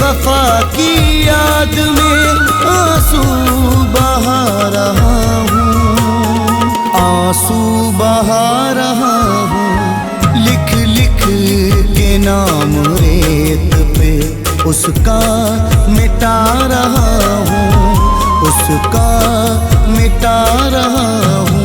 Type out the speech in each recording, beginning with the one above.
बेवफा की याद में आंसू बहा रहा हूँ, आंसू बहा रहा हूँ। लिख लिख के नाम रेत पे उसका मिटा रहा हूँ, उसका मिटा रहा हूँ।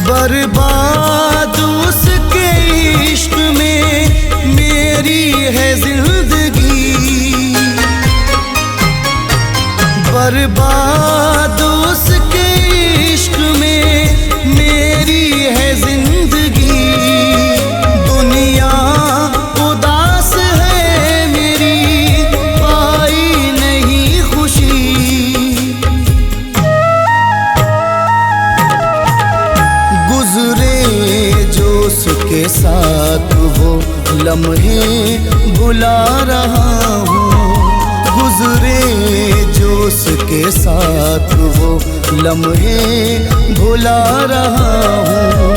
बर्बाद उसके इश्क में मेरी है जिंदगी, बर्बाद उसके इश्क में मेरी है जिंदगी। दुनिया उदास है मेरी, पाई नहीं खुशी। गुजरे जो उसके साथ वो लम्हे बुला रहा हूँ, गुजरे जो उसके साथ वो लम्हे भुला रहा हूँ।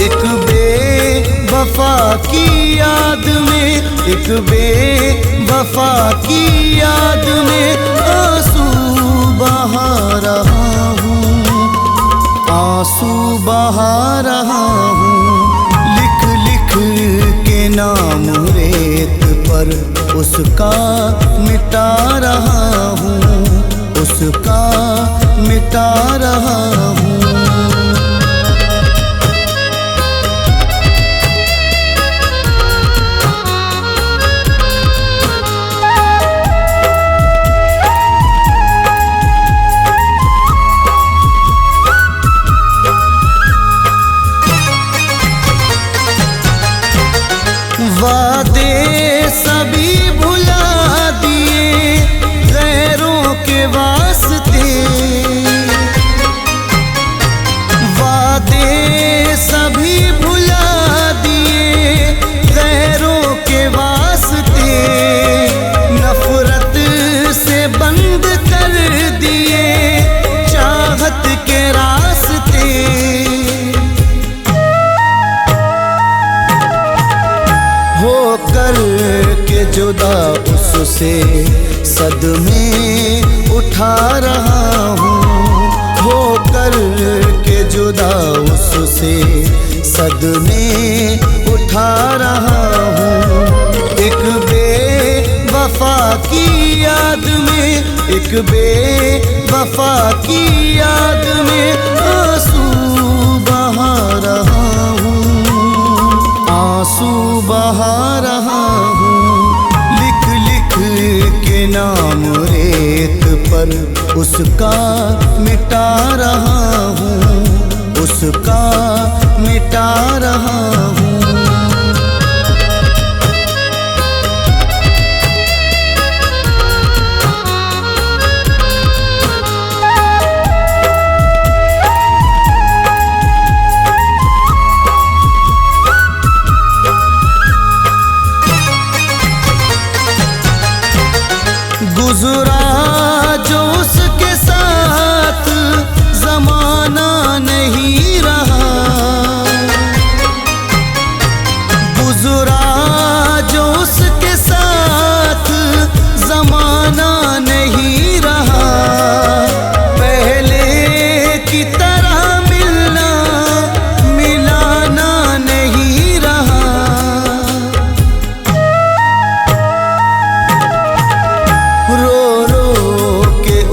एक बेवफा की याद में, एक बेवफा की याद में आंसू बहा रहा हूँ, आंसू बहा रहा हूँ। लिख लिख के नाम रेत पर उसका मिटा रहा हूँ, उसका मिटा रहा हूँ। वादे सभी भुला दिए गैरों के वास्ते, वादे सभी भुला दिए गैरों के वास्ते। नफरत से बंद कर दिए चाहत के रास्ते। होकर के जुदा उससे सदमे उठा रहा हूँ, होकर के जुदा उससे सदमे उठा रहा हूँ। एक बेवफा की याद में, एक बेवफा की याद में आंसू बहा रहा हूँ, आंसू बहा रहा हूँ। लिख लिख के नाम रेत पर उसका मिटा रहा हूँ, उसका मिटा रहा हूँ। गुजरा जो उसके साथ जमाना नहीं रहा, गुजरा जो उसके साथ जमाना नहीं रहा। पहले की तरह मिलना मिलाना नहीं रहा।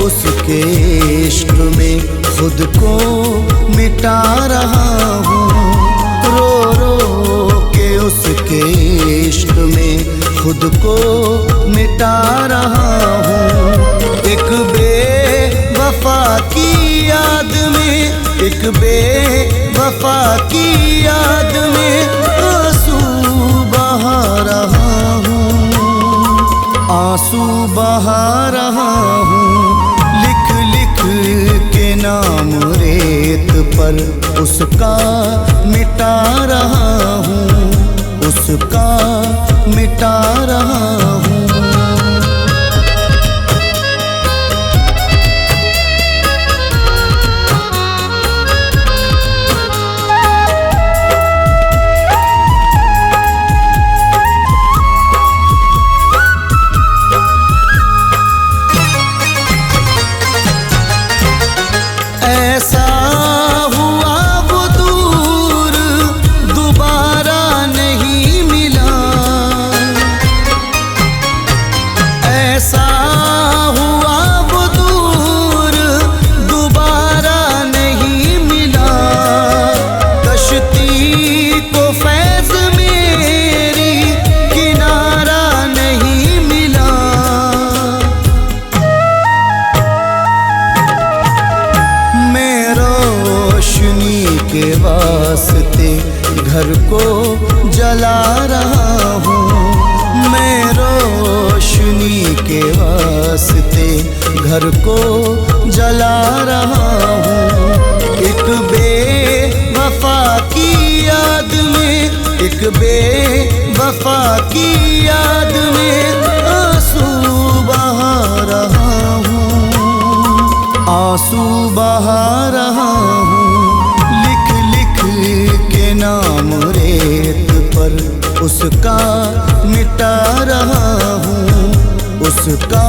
उसके इश्क में खुद को मिटा रहा हूँ, रो रो के उसके इश्क में खुद को मिटा रहा हूँ। एक बेवफा की याद में, एक बेवफा की याद में आंसू बहा रहा हूँ, आंसू बहा रहा हूँ। लिख लिख के नाम रेत पर उसका मिटा रहा हूँ, उसका मिटा रहा हूँ। ऐसा हुआ वो दूर दोबारा नहीं मिला, ऐसा हुआ वो दूर दोबारा नहीं मिला। कश्ती को फैज़ मेरी किनारा नहीं मिला। मैं रोशनी के वास्ते घर को जला रहा हूँ। मैं रोशनी के वास्ते घर को जला रहा हूँ। एक बेवफा की याद में, एक बेवफा की याद में आंसू बहा रहा हूँ, आंसू बहा रहा हूँ। लिख लिख के नाम रेत पर उसका मिटा रहा हूँ, उसका